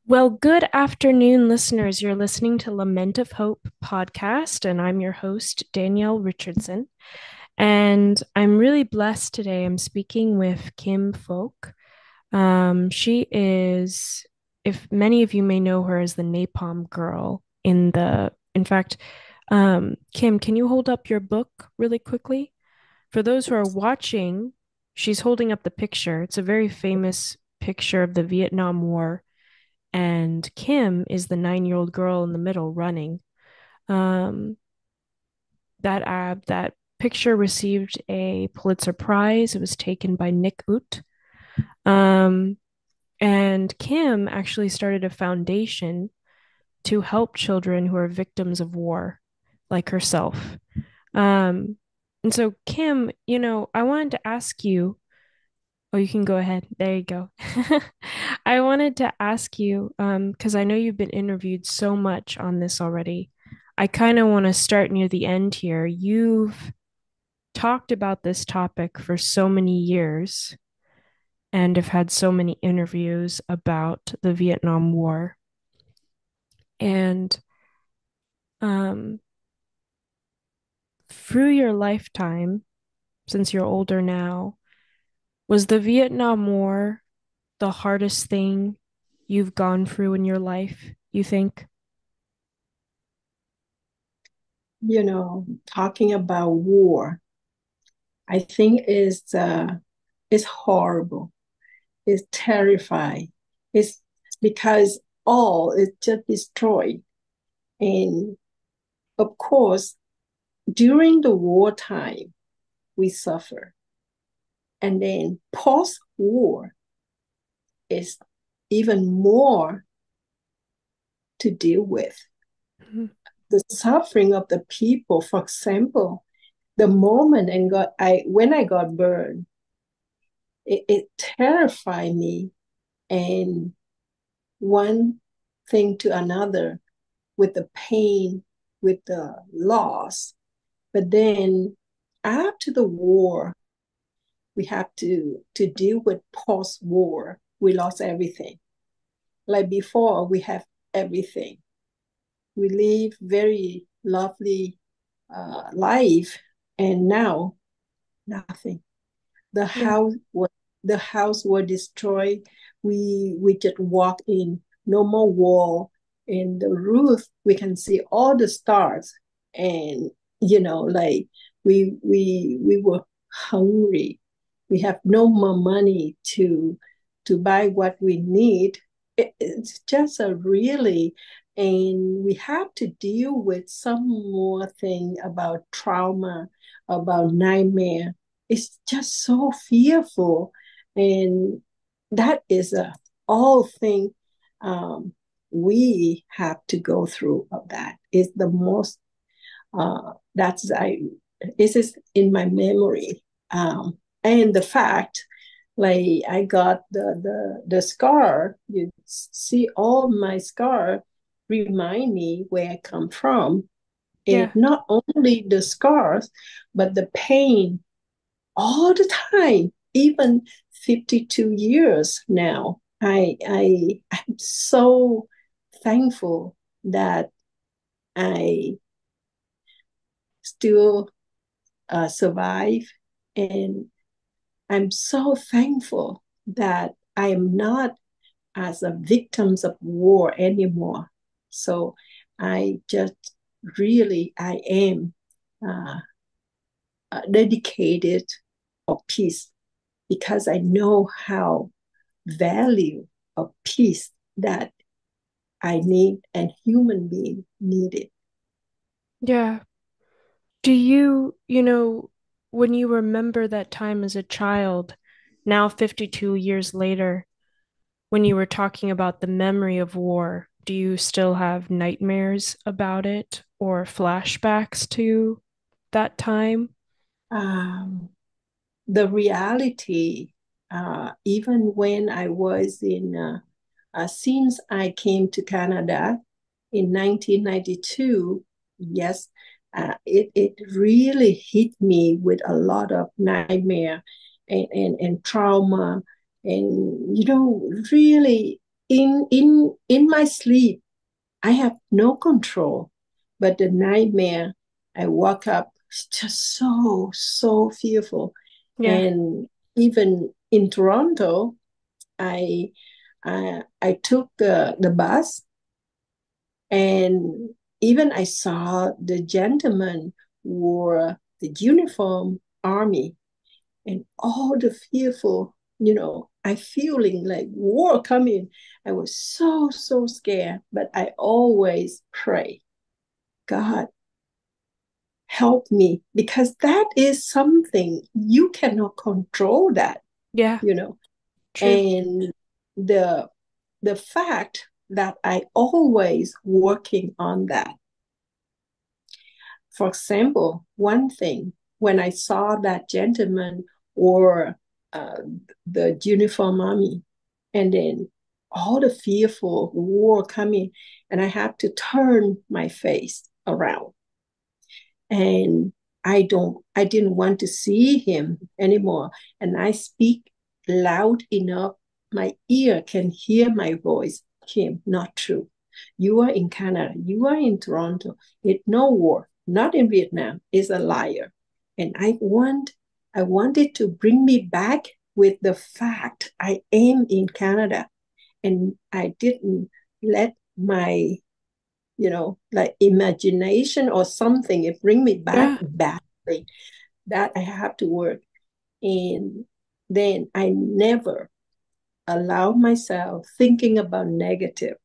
Well, good afternoon, listeners. You're listening to Lament of Hope podcast, and I'm your host, Danielle Richardson. And I'm really blessed today. I'm speaking with Kim Phuc. She is, if many of you may know her as the Napalm Girl in fact, Kim, can you hold up your book really quickly? For those who are watching, she's holding up the picture. It's a very famous picture of the Vietnam War, and Kim is the 9-year-old girl in the middle running. Um, that picture received a Pulitzer Prize. It was taken by Nick Ut. Um, and Kim actually started a foundation to help children who are victims of war, like herself. Um, and so, Kim, I wanted to ask you. Oh, you can go ahead. There you go. I wanted to ask you, because I know you've been interviewed so much on this already. I kind of want to start near the end here. You've talked about this topic for so many years and have had so many interviews about the Vietnam War. And um, through your lifetime, since you're older now, was the Vietnam War the hardest thing you've gone through in your life, you think? Talking about war, I think is horrible. It's terrifying. It's because all is just destroyed. And of course, during the wartime, we suffer. And then post-war is even more to deal with. Mhm. The suffering of the people, for example, the moment when I got burned, it terrified me, and one thing to another, with the pain, with the loss. But then after the war, we have to deal with post-war. We lost everything. Like before, we have everything. We live very lovely life, and now nothing. The Yeah. house was the house was destroyed. We just walk in, no more wall. In the roof, we can see all the stars. And like we were hungry. We have no more money to buy what we need. It's just a really, and we have to deal with some more thing about trauma, about nightmare. It's just so fearful, and that is a all thing um, we have to go through. Of that is the most that's I this is in my memory. And the fact, like, I got the scar. You see all my scar remind me where I come from. And Yeah. not only the scars, but the pain all the time, even 52 years now. I'm so thankful that I still survive, and I'm so thankful that I am not as a victims of war anymore. So I just really I am uh, dedicated of peace, because I know how value of peace that I need and human being need it. Yeah. When you remember that time as a child, now 52 years later, when you were talking about the memory of war, do you still have nightmares about it or flashbacks to that time? Um, the reality, even when I was since I came to Canada in 1992, yes, it really hit me with a lot of nightmare and trauma. And, really, in my sleep, I have no control. But the nightmare, I woke up just so fearful. Yeah. And even in Toronto, I I took the bus, and even I saw the gentleman wore the uniform army, and all the fearful, I feeling like war coming. I was so scared, but I always pray, God, help me, because that is something you cannot control that, Yeah. you know. True. And the the fact that I always working on that. For example, one thing, when I saw that gentleman or uh, the uniform army, and then all the fearful war coming, and I have to turn my face around, and I didn't want to see him anymore, and I speak loud enough my ear can hear my voice. Kim, not true. You are in Canada, you are in Toronto. It's no war, not in Vietnam. Is a liar. And I wanted to bring me back with the fact I am in Canada, and I didn't let my, like imagination or something, it bring me back Yeah. badly, that I have to work. And then I never allow myself thinking about negative,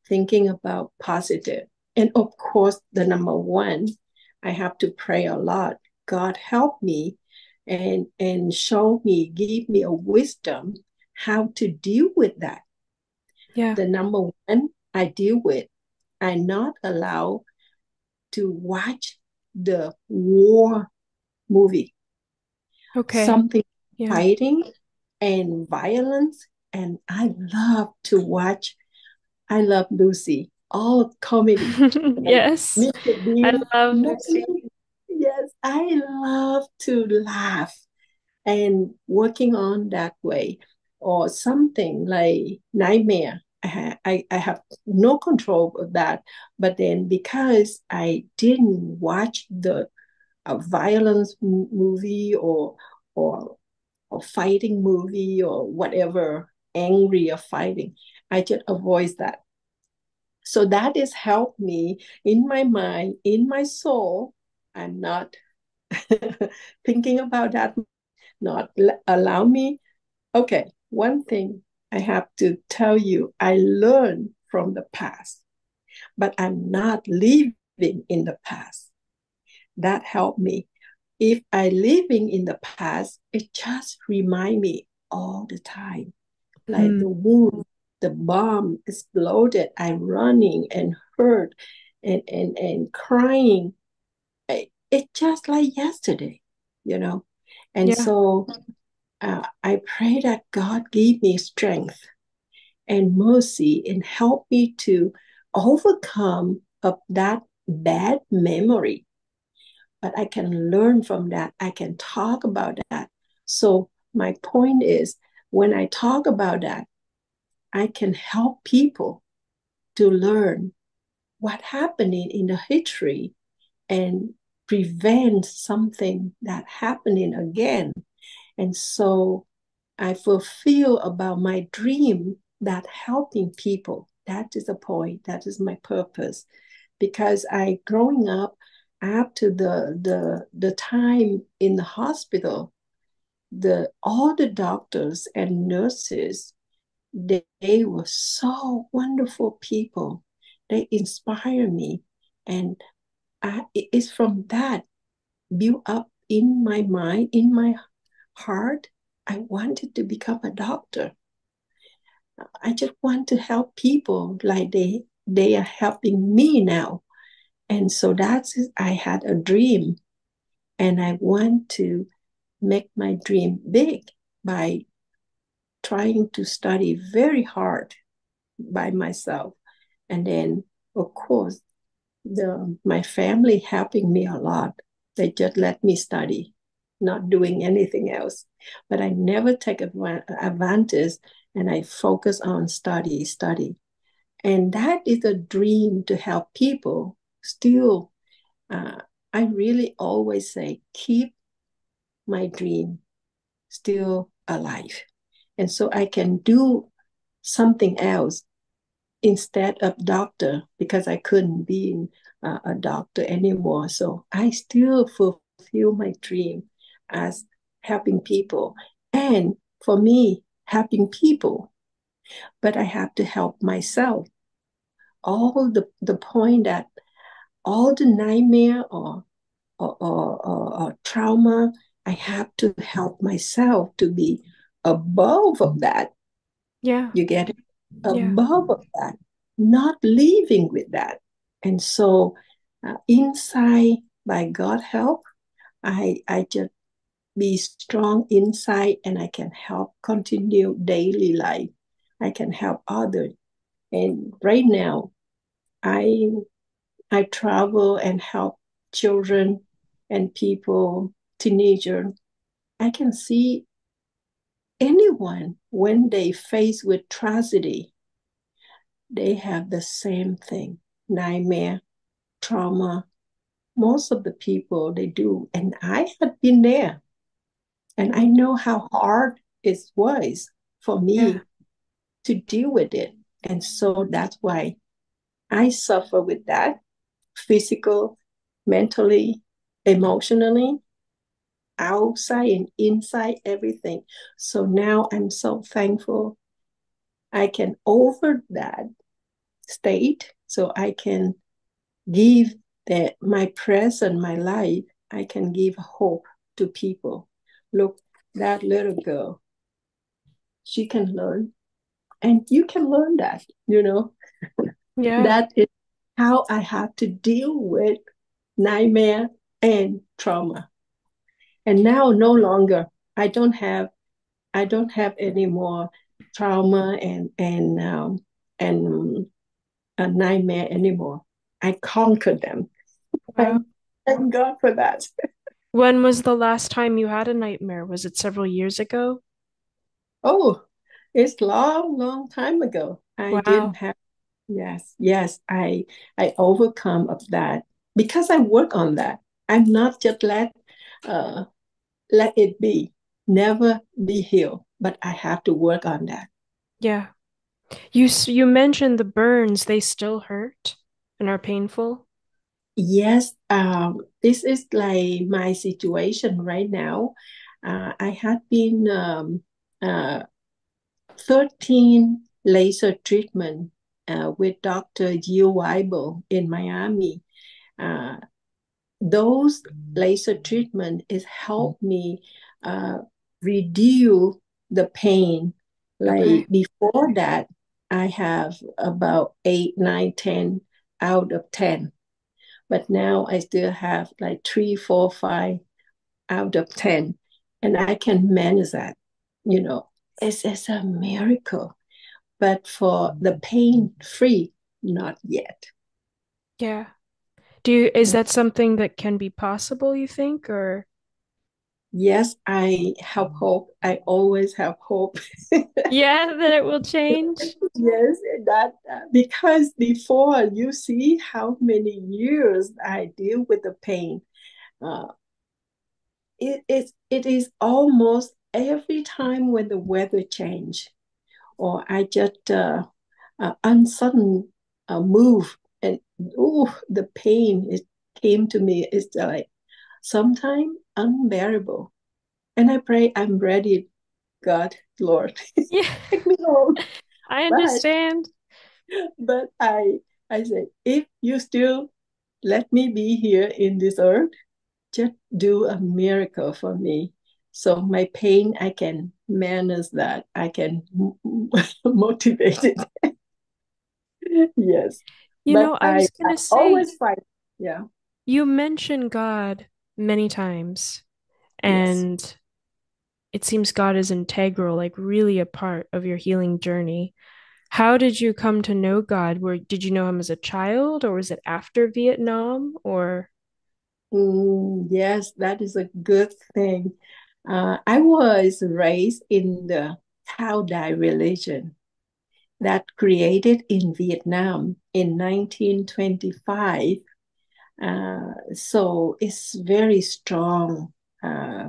thinking about positive. And of course, the number one, I have to pray a lot. God help me and show me, give me a wisdom how to deal with that. Yeah. The number one I deal with, I not allow to watch the war movie, Okay. something Yeah. fighting and violence. And I love to watch, I love Lucy, all comedy, like Yes. Mr. I Bean. love Lucy. Movie. Yes, I love to laugh and working on that way, or something like nightmare. I have no control of that, but then because I didn't watch the a violence movie, or or fighting movie, or whatever, angry or fighting, I just avoid that. So that has helped me in my mind, in my soul. I'm not thinking about that, not allow me. Okay, one thing I have to tell you, I learned from the past, but I'm not living in the past. That helped me. If I living in the past, it just remind me all the time. Like Hmm. the wound, the bomb exploded, I'm running and hurt and crying. It just like yesterday, you know. And Yeah. so I pray that God give me strength and mercy and help me to overcome of that bad memory. But I can learn from that. I can talk about that. So my point is, when I talk about that, I can help people to learn what happening in the history and prevent something that happening again. And so I fulfill about my dream, that helping people. That is the point. That is my purpose. Because I growing up after the time in the hospital, the all the doctors and nurses, they were so wonderful people. They inspire me. And it's from that built up in my mind, in my heart. I wanted to become a doctor. I just want to help people like they are helping me now. And so that's I had a dream, and I want to make my dream big by trying to study very hard by myself. And then of course my family helping me a lot. They just let me study, not doing anything else. But I never take advantage and I focus on study, study. And that is a dream to help people. Still, uh, I really always say, keep my dream still alive. And so I can do something else instead of doctor because I couldn't be a doctor anymore. So I still fulfill my dream as helping people. And for me, helping people, but I have to help myself. All the point that all the nightmare or trauma, I have to help myself to be above of that. Yeah. You get it? Yeah. Above of that, not living with that. And so, inside, by God help, I just be strong inside, and I can help continue daily life. I can help others. And right now, I I travel and help children and people, teenagers. I can see anyone when they face with tragedy, they have the same thing, nightmare, trauma. Most of the people they do, and I had been there, and I know how hard it was for Yeah. me to deal with it. And so that's why I suffer with that physical, mentally, emotionally, outside and inside everything. So now I'm so thankful I can over that state so I can give that my present, my life, I can give hope to people. Look, that little girl, she can learn, and you can learn that, Yeah. that is how I have to deal with nightmare and trauma. And now no longer, I don't have I don't have any more trauma and a nightmare anymore. I conquered them. Wow. Thank God for that. When was the last time you had a nightmare? Was it several years ago? Oh, it's long, long time ago. I didn't Wow. have. Yes, yes. I overcome of that because I work on that. I'm not just uh, let it be, never be healed, but I have to work on that. Yeah. You mentioned the burns, they still hurt and are painful. Yes, this is like my situation right now. I had been 13 laser treatment with Dr. Gil Weibel in Miami. Uh, those laser treatment is helped me uh, reduce the pain. Okay. Like before that, I have about 8, 9, 10 out of 10, but now I still have like 3, 4, 5 out of 10, and I can manage that. You know, it's a miracle. But for the pain free, not yet. Yeah. Is that something that can be possible, you think, or Yes, I have hope. I always have hope. yeah, that it will change? Yes, that because before you see how many years I deal with the pain, uh, it is almost every time when the weather change or I just unsudden move and oh the pain it came to me is like sometimes unbearable, and I pray I'm ready. God, Lord, Yeah, take me home. I But understand. I say if you still let me be here in this earth, just do a miracle for me. So my pain, I can manage that. I can motivate it. Yes, but I was I gonna say, always fight. Yeah. you mentioned God many times, Yes. and it seems God is integral, like really a part of your healing journey. How did you come to know God? Did you know him as a child, or was it after Vietnam? Or Yes, that is a good thing. I was raised in the Cao Dai religion that created in Vietnam in 1925. So it's very strong. I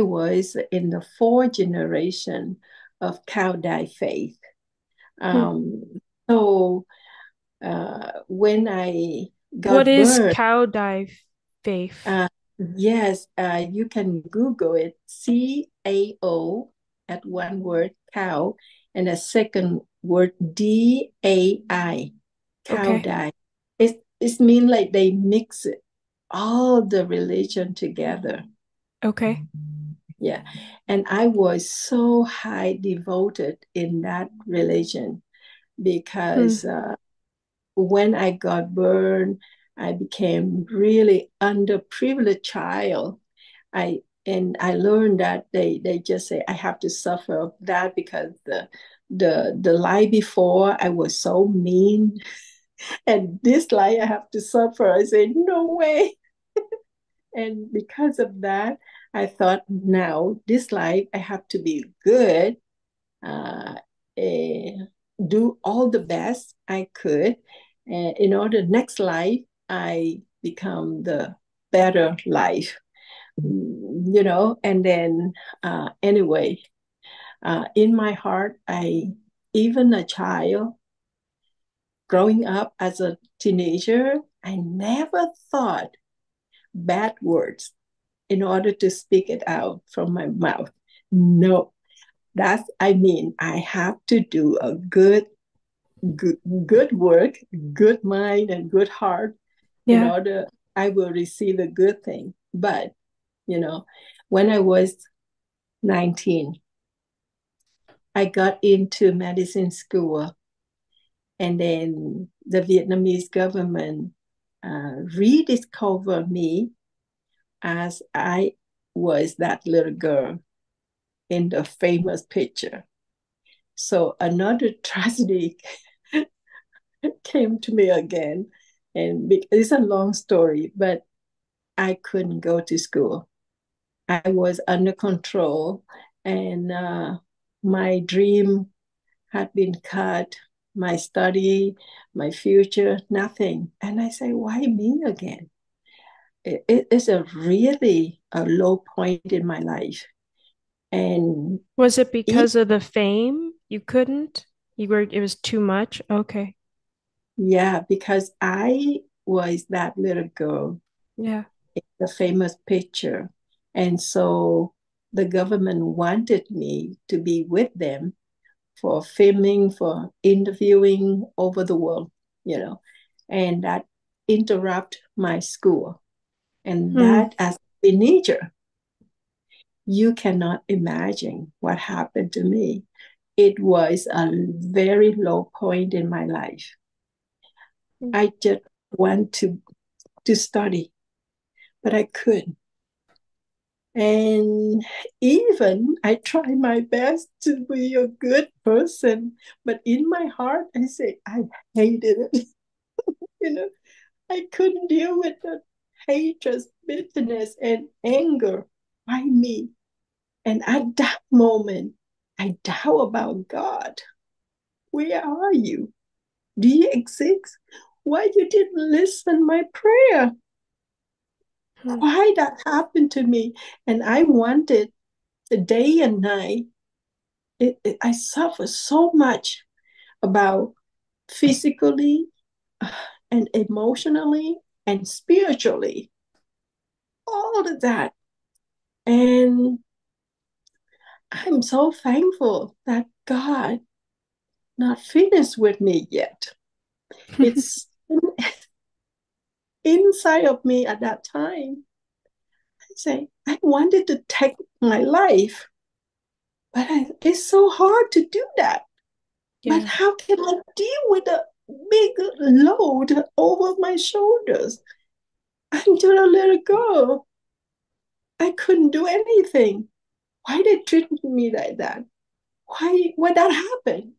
was in the fourth generation of Cao Dai faith. Hmm. Um, so when I What got is burned, cow dive faith? uh, yes, you can Google it. CAO at one word, cow, and a second word, DAI, cow Okay. dye. It means like they mix it, all the religion together. Okay. Yeah. And I was so high devoted in that religion Hmm. because when I got burned, I became really underprivileged child. I learned that they just say I have to suffer that because the life before I was so mean, and this life I have to suffer. I say no way. And because of that, I thought now this life I have to be good, uh, eh, do all the best I could. In order next life, I become the better life, and then anyway, in my heart, even a child growing up as a teenager, I never thought bad words in order to speak it out from my mouth. No, I have to do a good, good work, good mind, and good heart in Yeah. order I will receive a good thing. But, you know, when I was 19, I got into medicine school, and then the Vietnamese government rediscovered me as I was that little girl in the famous picture. So another tragedy came to me again. And it's a long story, but I couldn't go to school. I was under control, and my dream had been cut, my study, my future, nothing. And I say, why me again? It is a really a low point in my life. And Was it it, because of the fame? You couldn't? It was too much? Okay. yeah, because I was that little girl, Yeah. the famous picture. And so the government wanted me to be with them for filming, for interviewing over the world, you know, and that interrupt my school. And Hmm. that as a teenager, you cannot imagine what happened to me. It was a very low point in my life. I just want to study, but I couldn't. And even I try my best to be a good person, but in my heart, I say, I hated it. You know, I couldn't deal with the hatred, bitterness, and anger. Why me? And at that moment, I doubt about God. Where are you? Do you exist? Why you didn't listen my prayer? Hmm. Why that happened to me? And I wanted the day and night. I suffer so much about physically and emotionally and spiritually, all of that. And I'm so thankful that God not finished with me yet. It's inside of me at that time. I say, I wanted to take my life, but it's so hard to do that. But Yeah. how can I deal with a big load over my shoulders? I'm just a little girl. I couldn't do anything. Why they treat me like that? Why that happened?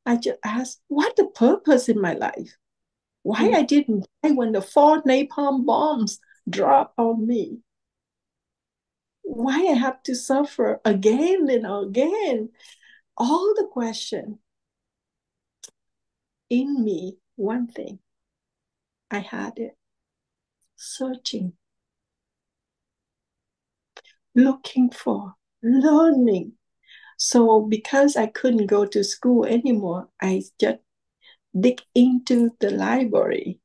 I just asked, what the purpose in my life? Why Hmm. I didn't die when the four napalm bombs dropped on me? Why I have to suffer again and again? All the question in me, one thing, I had it, searching, looking for, learning. So because I couldn't go to school anymore, I just dig into the library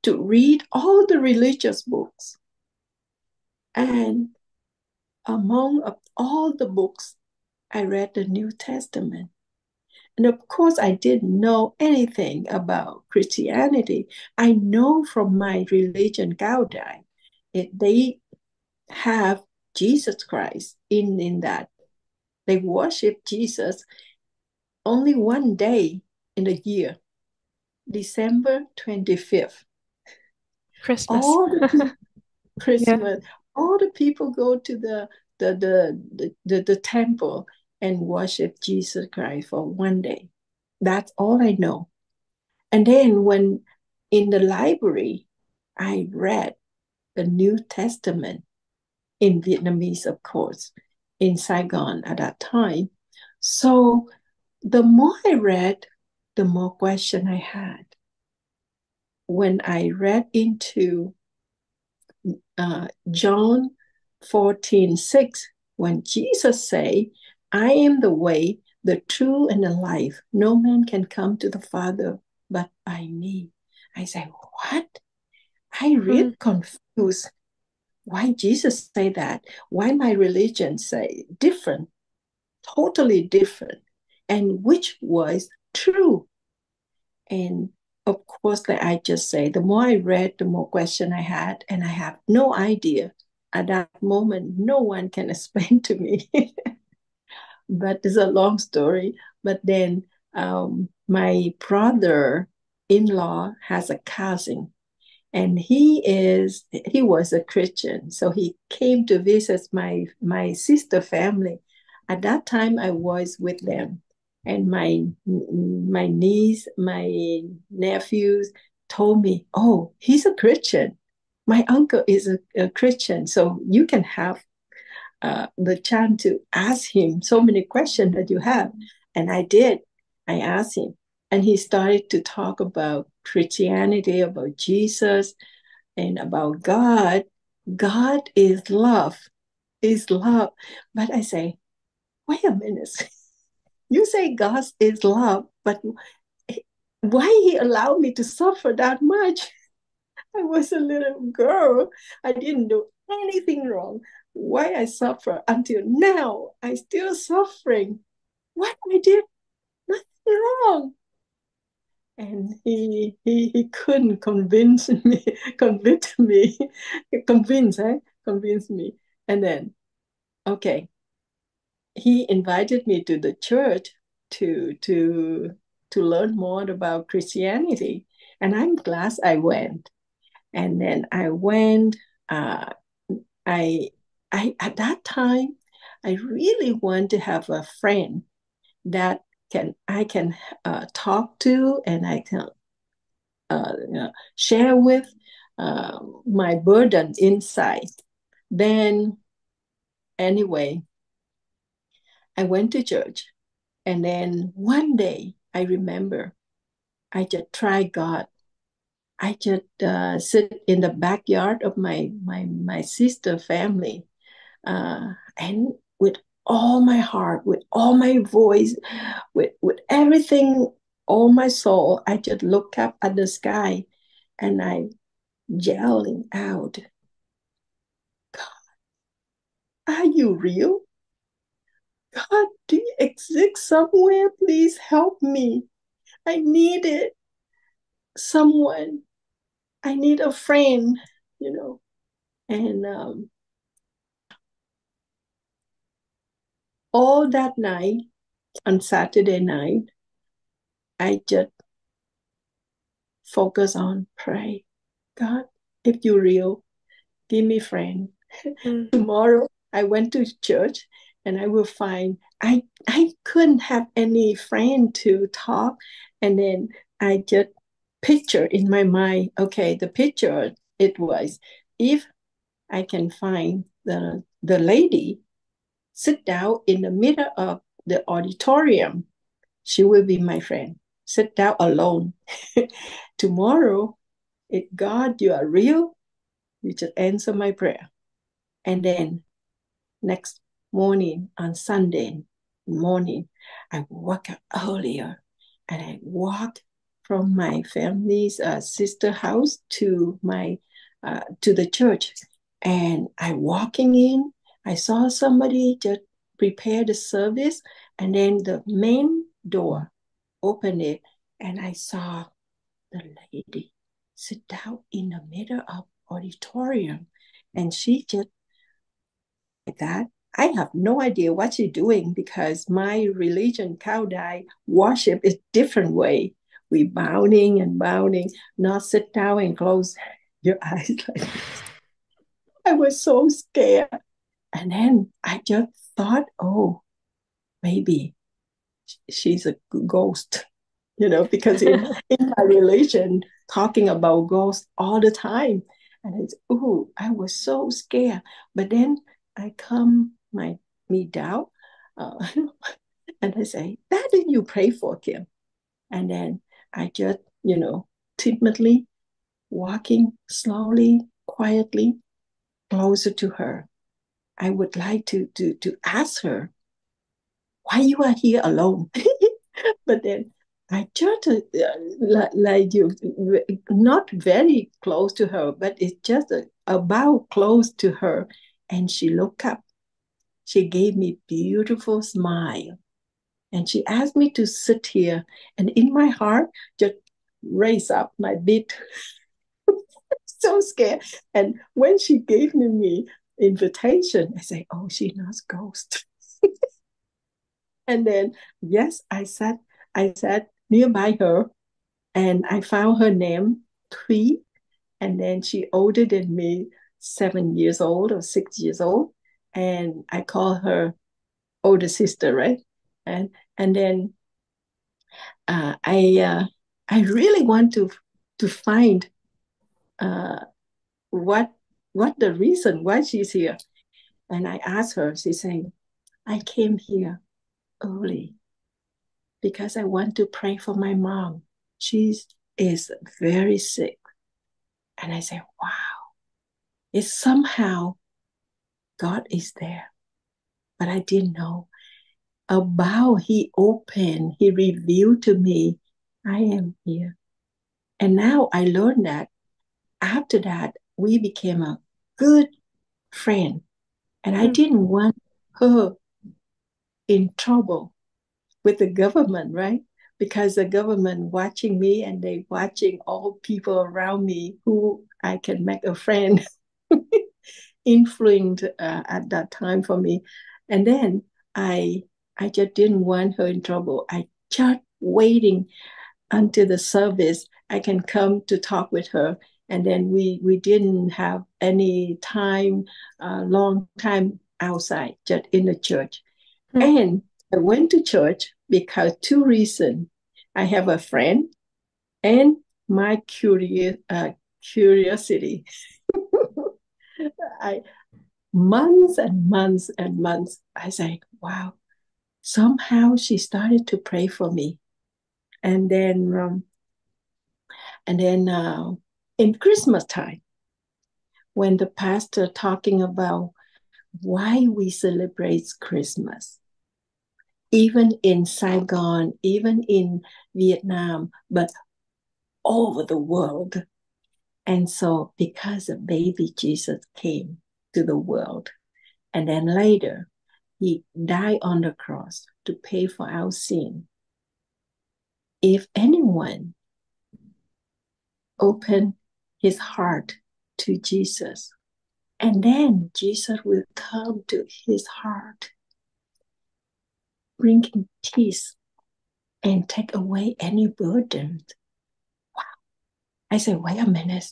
to read all the religious books. And among all the books, I read the New Testament. And of course, I didn't know anything about Christianity. I know from my religion, Gaudai, they have Jesus Christ in that. They worship Jesus only one day in the year, December 25th. Christmas. All the Yeah. Christmas, all the people go to the temple and worship Jesus Christ for one day. That's all I know. And then when in the library, I read the New Testament in Vietnamese, of course, in Saigon at that time. So the more I read, the more question I had. When I read into John 14:6, when Jesus say, I am the way, the truth, and the life. No man can come to the Father but by me. I say, what? I really Mm. confused. Why Jesus say that? Why my religion say different, totally different, and which was true? And of course, like I just say, the more I read, the more question I had, and I have no idea. At that moment, no one can explain to me. But it's a long story. But then my brother-in-law has a cousin, and he was a Christian, so he came to visit my sister family. At that time, I was with them, and my niece, my nephews told me, "Oh, he's a Christian. My uncle is a Christian, so you can have the chance to ask him so many questions that you have." And I did. I asked him, and he started to talk about Christianity, about Jesus, and about God. God is love, is love. But I say, wait a minute. You say God is love, but why he allowed me to suffer that much? I was a little girl. I didn't do anything wrong. Why I suffer until now? I still suffering. What I did? Nothing wrong. And he couldn't convince me, convince me, convince me. And then, okay, he invited me to the church to to to learn more about Christianity, and I'm glad I went. And then I went. Uh, I I at that time, I really want to have a friend that I can talk to, and I can share with my burden inside. Then, anyway, I went to church. And then one day, I remember I just tried God. I just sit in the backyard of my sister family, and with all my heart, with all my voice, with everything, all my soul, I just look up at the sky, and I yelling out, "Are you real? God, do you exist somewhere? Please help me. I need it. Someone. I need a friend, you know." And all that night, on Saturday night, I just focus on pray. God, if you're real, give me friend. Mm. Tomorrow, I went to church, and I will find I couldn't have any friend to talk. And then I just picture in my mind, okay, the picture it was, if I can find the lady sit down in the middle of the auditorium. She will be my friend. Sit down alone. Tomorrow, if God, you are real, you just answer my prayer. And then next morning, on Sunday morning, I woke up earlier and I walked from my family's sister house to my to the church. And I walking in, I saw somebody just prepare the service, and then the main door opened it, and I saw the lady sit down in the middle of auditorium, and she just like that. I have no idea what she's doing because my religion, Kaudai, worship is different way. We bowing and bowing, not sit down and close your eyes like this. I was so scared. And then I just thought, oh, maybe she's a ghost, because in my religion, talking about ghosts all the time. And it's, oh, I was so scared. But then I calm me down, uh, and I say, that did you pray for, Kim? And then I just, timidly walking slowly, quietly closer to her. I would like to ask her why you are here alone. But then I just like you, not very close to her, but it's just about close to her. And she looked up. She gave me beautiful smile. And she asked me to sit here. And in my heart, just raise up my beat. So scared. And when she gave me invitation, I say, oh, she's not a ghost. And then, yes, I sat nearby her, and I found her name, Thúy, and then she older than me, 7 years old or 6 years old, and I call her older sister, right? And then I really want to find uh, what the reason why she's here, and I asked her. She saying, I came here early because I want to pray for my mom. She is very sick. And I say, wow, it's somehow God is there. But I didn't know about he revealed to me, I am here. And now I learned that after that, we became a good friend. And I Hmm. didn't want her in trouble with the government, right? Because the government watching me and they watching all people around me who I can make a friend influenced at that time for me. And then I I just didn't want her in trouble. I just waiting until the service I can come to talk with her. And then we didn't have any time, long time outside, just in the church. Hmm. And I went to church because two reasons. I have a friend and my curiosity. I months and months and months. I say, wow. Somehow she started to pray for me, and then in Christmas time, when the pastor talking about why we celebrate Christmas, even in Saigon, even in Vietnam, but over the world. And so, because a baby Jesus came to the world, and then later he died on the cross to pay for our sin. If anyone open his heart to Jesus, and then Jesus will come to his heart, bringing peace and take away any burden. I said, wait a minute.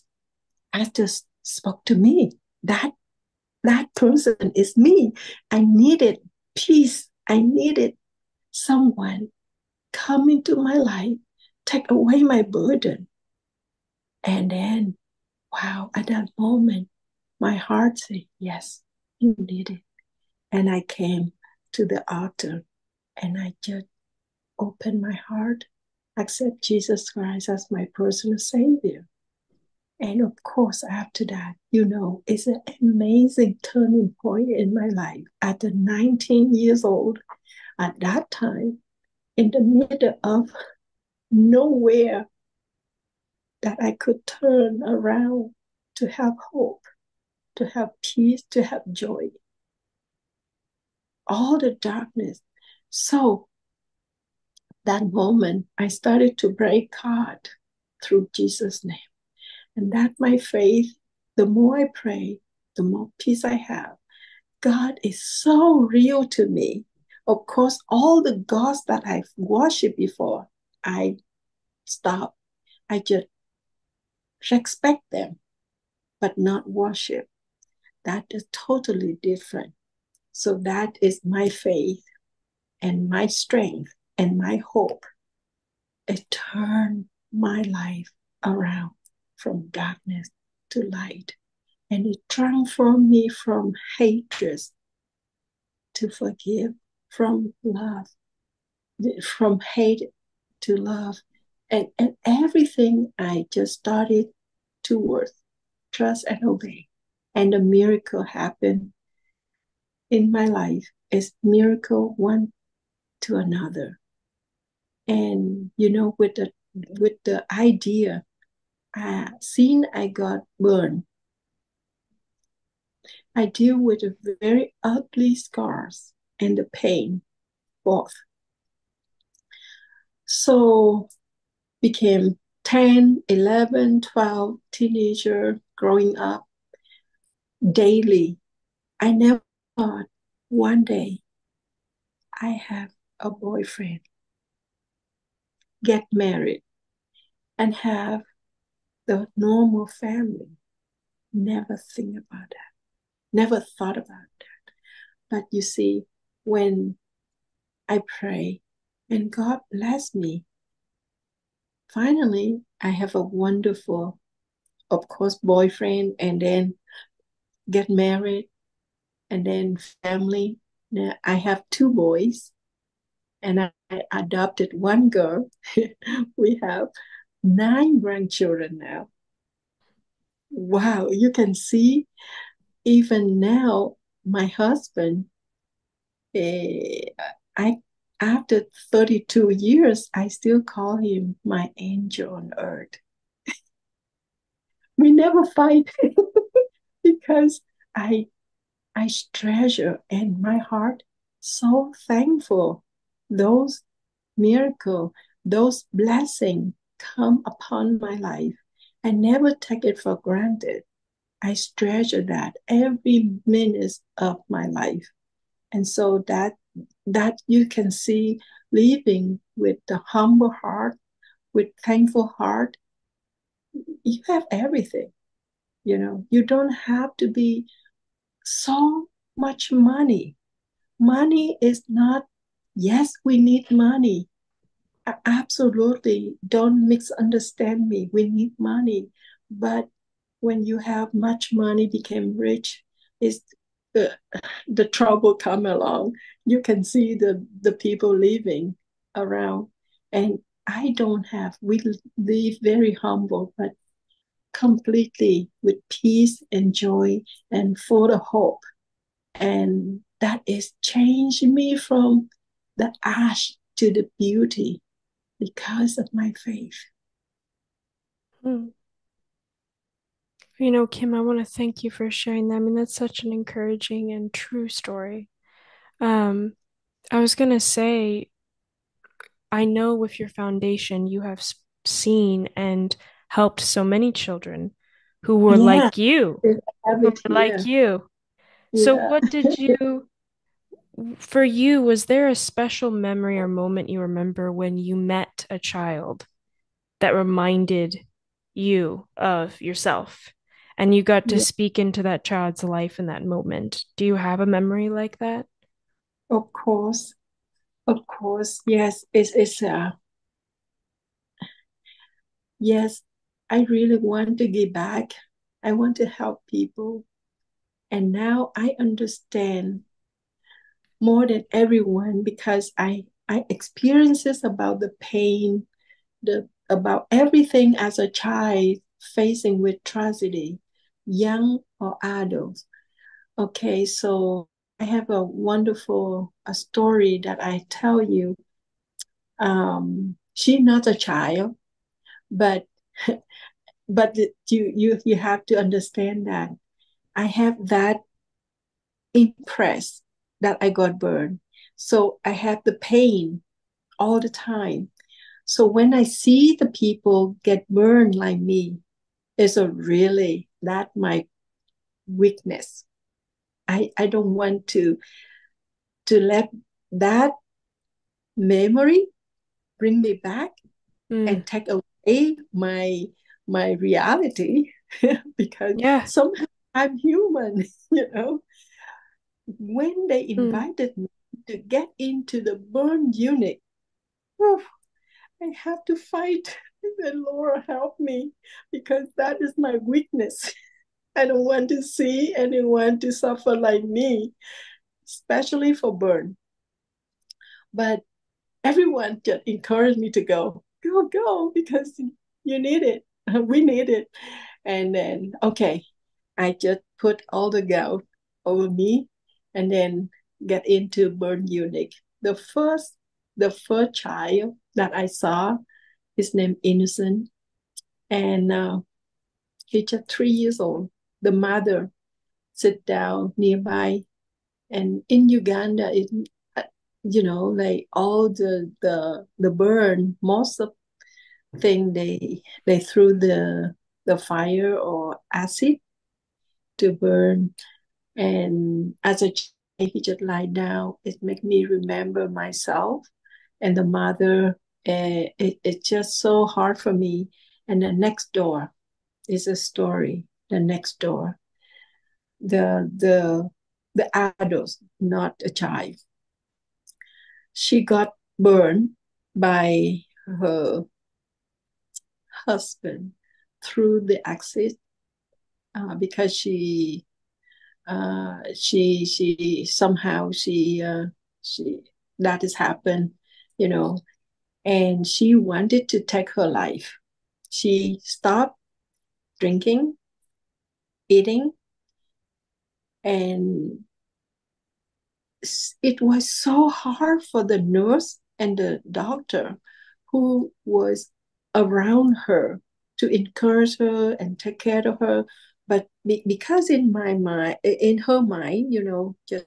Pastor spoke to me. That person is me. I needed peace. I needed someone come into my life, take away my burden. And then, wow, at that moment, my heart said, yes, You did it. And I came to the altar and I just opened my heart, accept Jesus Christ as my personal Savior. And of course, after that, it's an amazing turning point in my life. At the 19 years old, at that time, in the middle of nowhere that I could turn around to have hope, to have peace, to have joy, all the darkness. So that moment, I started to break God through Jesus' name. And that my faith, the more I pray, the more peace I have. God is so real to me. Of course, all the gods that I've worshipped before, I stop. I just respect them, but not worship. That is totally different. So that is my faith and my strength and my hope. It turned my life around from darkness to light. And it transformed me from hatred to forgive, from love, from hate to love. And everything I just started towards trust and obey. And a miracle happened in my life. It's miracle one to another. And with the idea, since I got burned, I deal with the very ugly scars and the pain both. So became 10, 11, 12, teenager, growing up daily. I never thought one day I have a boyfriend, get married, and have the normal family. Never think about that. Never thought about that. But you see, when I pray and God bless me, finally I have a wonderful, of course, boyfriend, and then get married, and then family. Now, I have two boys, and I adopted one girl. We have 9 grandchildren now. Wow, you can see even now, my husband, eh, I after 32 years, I still call him my angel on earth. We never fight because I I treasure in my heart so thankful those miracle, those blessings come upon my life. I never take it for granted. I treasure that every minute of my life. And so that you can see living with the humble heart, with thankful heart, you have everything. You don't have to be so much money. Money is not, yes, we need money. Absolutely. Don't misunderstand me. We need money. But when you have much money, become rich, is the, the trouble come along. You can see the people living around. And I don't have, we live very humble, but completely with peace and joy and full of hope. And that is changed me from the ash to the beauty because of my faith. Hmm. Kim, I want to thank you for sharing that. I mean, that's such an encouraging and true story. Um, I was gonna say, I know with your foundation, you have seen and helped so many children who were Yeah, like you, I have who it were like here. you. So, Yeah. what did you, for you, was there a special memory or moment you remember when you met a child that reminded you of yourself and you got to Yeah, speak into that child's life in that moment? Do you have a memory like that? of course. Of course. Yes, yes, I really want to give back. I want to help people. And now I understand more than everyone because I experiences about the pain, the about everything as a child facing with tragedy, young or adult. Okay, so I have a wonderful a story that I tell you. She's not a child, but you have to understand that I have that impressed that I got burned. So I have the pain all the time. So when I see the people get burned like me, it's a really that my weakness. I don't want to let that memory bring me back Mm. and take away my reality because Yeah. somehow I'm human, you know. When they Mm. invited me to get into the burn unit, oh, I have to fight. And Laura, help me because that is my weakness. I don't want to see anyone to suffer like me, especially for burn. But everyone just encouraged me to go, go, go, because you need it. We need it. And then, okay, I just put all the gout over me and then get into burn unit. The first child that I saw, his name Innocent, and he's just 3 years old. The mother sit down nearby, and in Uganda, like all the burn, most of thing they threw the fire or acid to burn. And as a child, he just lie down. It make me remember myself and the mother. It's just so hard for me. And the next door is a story. The next door, the the the adult, not a child. She got burned by her husband through the acid because she somehow she that has happened, you know, and she wanted to take her life. She stopped drinking, eating, and it was so hard for the nurse and the doctor who was around her to encourage her and take care of her. But because in my mind, in her mind, just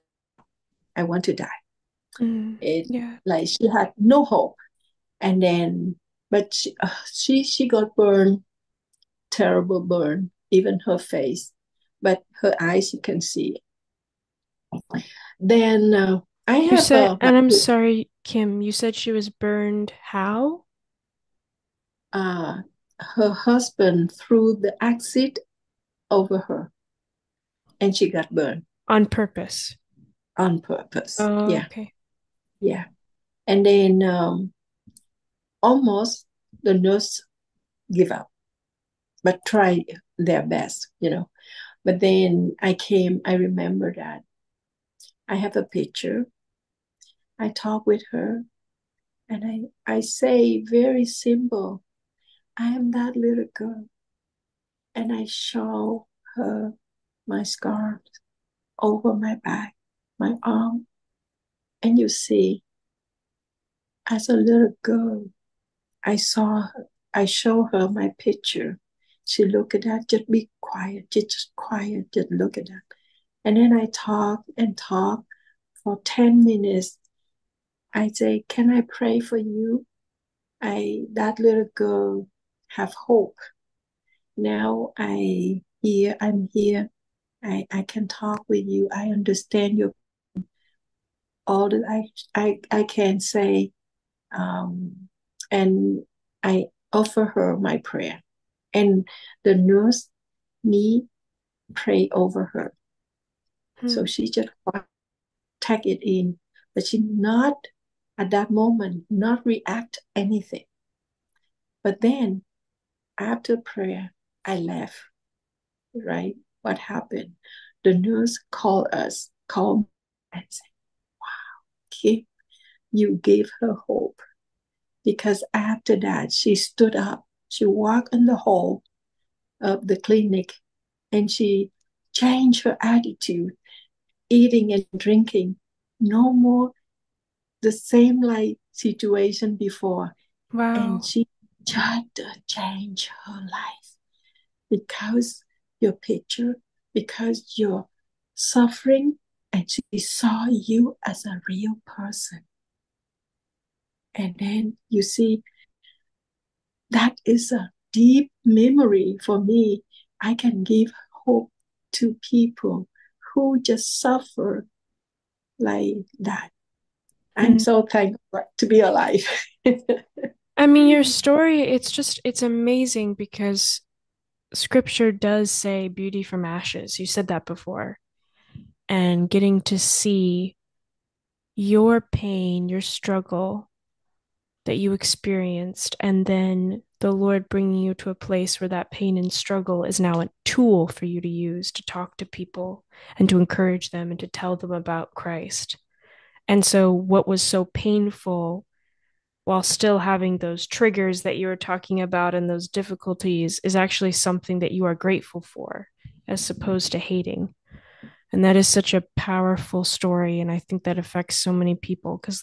I want to die. Mm. It Yeah. like she had no hope, and then but she got burned, terrible burn, even her face, but her eyes you can see. Then I You have said, my and I'm sorry, Kim, you said she was burned how? uh, her husband threw the acid over her, and she got burned On purpose. on purpose. Oh, Yeah, okay. yeah. And then almost the nurse give up, but try their best. But then I remember that I have a picture. I talk with her, and I say very simple, I am that little girl. And I show her my scar over my back, my arm. And you see, as a little girl, I saw her, I show her my picture. She look at that, just be quiet, just quiet, just look at that. And then I talk and talk for 10 minutes. I say, can I pray for you? That little girl have hope. Now I'm here. I can talk with you. I understand you all that I can say. Um, and I offer her my prayer. And the nurse, me, pray over her. So Hmm. she just take it in, but she not at that moment not react anything. But then after prayer, I left. Right? What happened? the nurse called and said, Kim, you gave her hope. Because after that, she stood up, she walked in the hall of the clinic, and she changed her attitude, eating and drinking. No more the same like situation before. And Wow. she tried to change her life because your picture, because you're suffering, and she saw you as a real person. And then you see, that is a deep memory for me. I can give hope to people who just suffer like that. I'm Mm. so thankful to be alive. I mean, your story, it's amazing because scripture does say beauty from ashes. You said that before. And getting to see your pain, your struggle that you experienced, and then the Lord bringing you to a place where that pain and struggle is now a tool for you to use to talk to people and to encourage them and to tell them about Christ. And so, what was so painful while still having those triggers that you were talking about and those difficulties is actually something that you are grateful for as opposed to hating. And that is such a powerful story. And I think that affects so many people because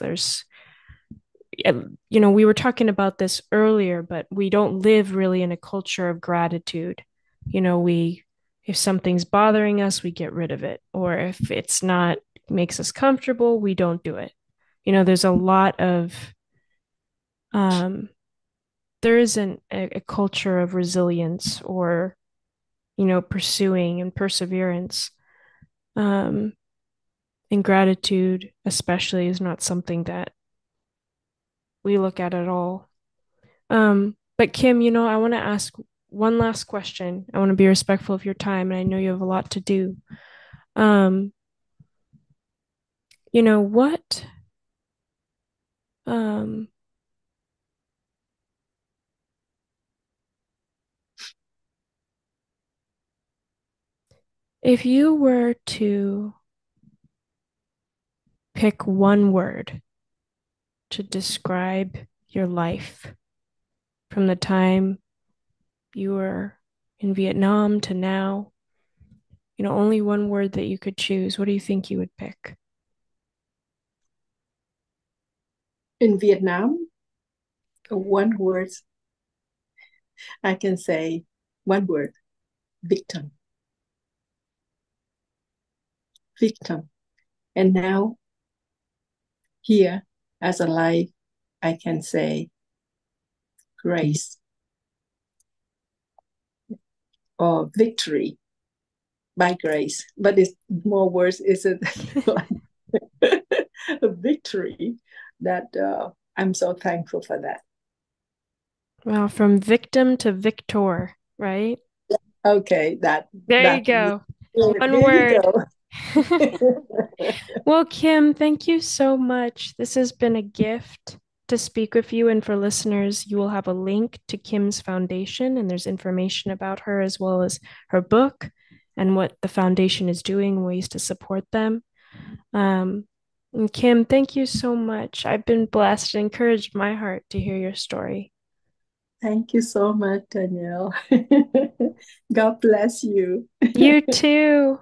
we were talking about this earlier, but we don't live really in a culture of gratitude. If something's bothering us, we get rid of it. Or if it's not makes us comfortable, we don't do it. There's a lot of, um, there isn't a culture of resilience or, pursuing and perseverance. Um, and gratitude, especially, is not something that we look at all. But Kim, I want to ask one last question. I want to be respectful of your time, and I know you have a lot to do. Um, what um if you were to pick one word to describe your life from the time you were in Vietnam to now, only one word that you could choose, what do you think you would pick? In Vietnam, one word I can say, one word, victim, victim. And now here as a life, I can say grace or victory by grace. But it's more words, is it like a victory that I'm so thankful for that. Well, from victim to victor, right? Okay, There you that go. One there you word. go. Well, Kim, thank you so much. This has been a gift to speak with you. And for listeners, you will have a link to Kim's foundation, and there's information about her as well as her book and what the foundation is doing, ways to support them. And Kim, thank you so much. I've been blessed and encouraged my heart to hear your story. Thank you so much, Danielle. God bless you. You too.